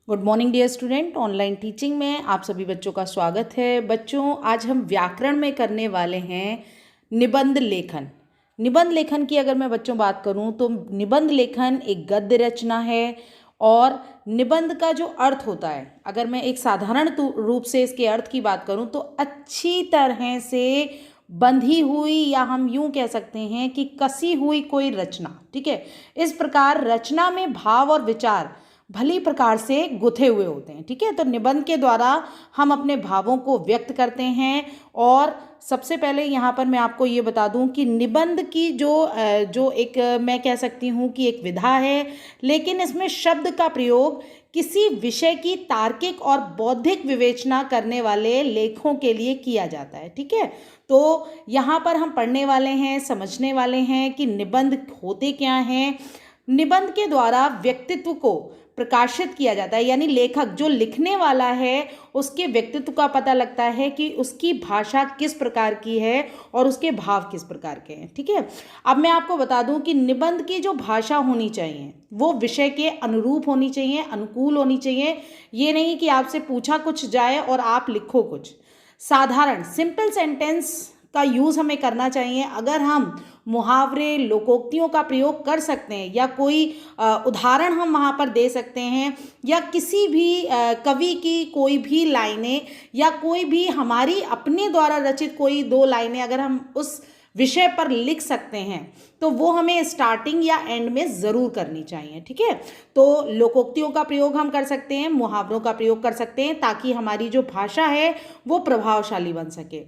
Good morning dear student. Online teaching में आप सभी बच्चों का स्वागत है। बच्चों, आज हम व्याकरण में करने वाले हैं निबंध लेखन। निबंध लेखन की अगर मैं बच्चों बात करूं तो निबंध लेखन एक गद्य रचना है और निबंध का जो अर्थ होता है, अगर मैं एक साधारण रूप से इसके अर्थ की बात करूं तो अच्छी तरह से बंधी हुई, या हम यूं कह सकते हैं कि कसी हुई कोई रचना। ठीक है, इस प्रकार रचना में भाव और विचार भली प्रकार से गुथे हुए होते हैं। ठीक है, तो निबंध के द्वारा हम अपने भावों को व्यक्त करते हैं। और सबसे पहले यहाँ पर मैं आपको ये बता दूं कि निबंध की जो एक मैं कह सकती हूँ कि एक विधा है, लेकिन इसमें शब्द का प्रयोग किसी विषय की तार्किक और बौद्धिक विवेचना करने वाले लेखों के लिए किया जाता है। ठीक है, तो यहाँ पर हम पढ़ने वाले हैं, समझने वाले हैं कि निबंध होते क्या हैं। निबंध के द्वारा व्यक्तित्व को प्रकाशित किया जाता है, यानी लेखक जो लिखने वाला है उसके व्यक्तित्व का पता लगता है कि उसकी भाषा किस प्रकार की है और उसके भाव किस प्रकार के हैं। ठीक है, अब मैं आपको बता दूं कि निबंध की जो भाषा होनी चाहिए वो विषय के अनुरूप होनी चाहिए, अनुकूल होनी चाहिए। ये नहीं कि आपसे पूछा कुछ जाए और आप लिखो कुछ। साधारण सिंपल सेंटेंस का यूज़ हमें करना चाहिए। अगर हम मुहावरे, लोकोक्तियों का प्रयोग कर सकते हैं या कोई उदाहरण हम वहाँ पर दे सकते हैं, या किसी भी कवि की कोई भी लाइनें या कोई भी हमारी अपने द्वारा रचित कोई दो लाइनें अगर हम उस विषय पर लिख सकते हैं तो वो हमें स्टार्टिंग या एंड में ज़रूर करनी चाहिए। ठीक है, तो लोकोक्तियों का प्रयोग हम कर सकते हैं, मुहावरों का प्रयोग कर सकते हैं, ताकि हमारी जो भाषा है वो प्रभावशाली बन सके।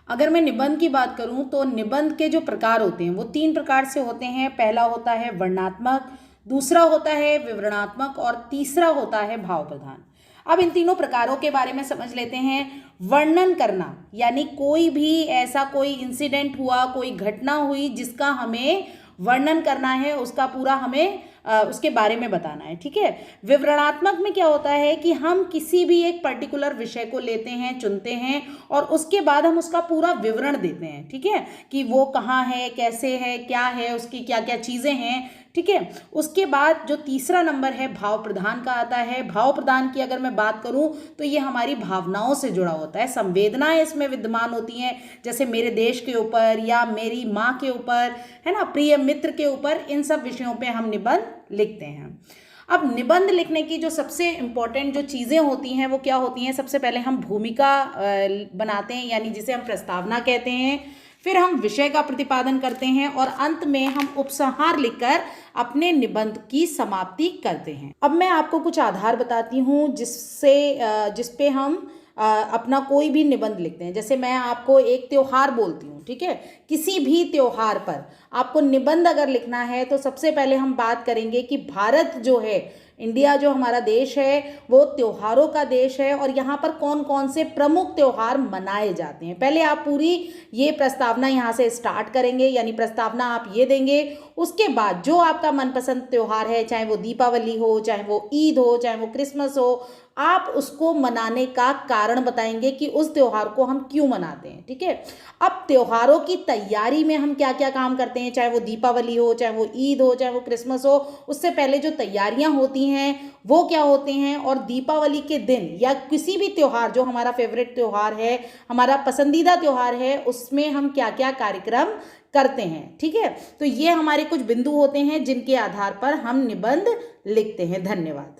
अगर मैं निबंध की बात करूं तो निबंध के जो प्रकार होते हैं वो 3 प्रकार से होते हैं। पहला होता है वर्णनात्मक, दूसरा होता है विवरणात्मक और तीसरा होता है भाव प्रधान। अब इन तीनों प्रकारों के बारे में समझ लेते हैं। वर्णन करना, यानी कोई भी ऐसा कोई इंसिडेंट हुआ, कोई घटना हुई जिसका हमें वर्णन करना है, उसका पूरा हमें उसके बारे में बताना है। ठीक है, विवरणात्मक में क्या होता है कि हम किसी भी एक पर्टिकुलर विषय को लेते हैं, चुनते हैं और उसके बाद हम उसका पूरा विवरण देते हैं। ठीक है, कि वो कहाँ है, कैसे है, क्या है, उसकी क्या क्या चीज़ें हैं। ठीक है, उसके बाद जो तीसरा नंबर है भाव प्रधान का आता है। भाव प्रधान की अगर मैं बात करूं तो ये हमारी भावनाओं से जुड़ा होता है, संवेदनाएं इसमें विद्यमान होती हैं, जैसे मेरे देश के ऊपर या मेरी माँ के ऊपर, है ना, प्रिय मित्र के ऊपर, इन सब विषयों पे हम निबंध लिखते हैं। अब निबंध लिखने की जो सबसे इम्पोर्टेंट जो चीज़ें होती हैं वो क्या होती हैं? सबसे पहले हम भूमिका बनाते हैं, यानी जिसे हम प्रस्तावना कहते हैं। फिर हम विषय का प्रतिपादन करते हैं और अंत में हम उपसंहार लिखकर अपने निबंध की समाप्ति करते हैं। अब मैं आपको कुछ आधार बताती हूँ जिस पे हम अपना कोई भी निबंध लिखते हैं। जैसे मैं आपको एक त्योहार बोलती हूँ, ठीक है, किसी भी त्योहार पर आपको निबंध अगर लिखना है तो सबसे पहले हम बात करेंगे कि भारत जो है, इंडिया जो हमारा देश है, वो त्योहारों का देश है और यहाँ पर कौन कौन से प्रमुख त्योहार मनाए जाते हैं। पहले आप पूरी ये प्रस्तावना यहाँ से स्टार्ट करेंगे, यानी प्रस्तावना आप ये देंगे। उसके बाद जो आपका मनपसंद त्योहार है, चाहे वो दीपावली हो, चाहे वो ईद हो, चाहे वो क्रिसमस हो, आप उसको मनाने का कारण बताएंगे कि उस त्योहार को हम क्यों मनाते हैं। ठीक है, अब त्योहारों की तैयारी में हम क्या क्या काम करते हैं, चाहे वो दीपावली हो, चाहे वो ईद हो, चाहे वो क्रिसमस हो, उससे पहले जो तैयारियां होती हैं वो क्या होती हैं, और दीपावली के दिन या किसी भी त्योहार जो हमारा फेवरेट त्योहार है, हमारा पसंदीदा त्योहार है, उसमें हम क्या क्या कार्यक्रम करते हैं। ठीक है, तो ये हमारे कुछ बिंदु होते हैं जिनके आधार पर हम निबंध लिखते हैं। धन्यवाद।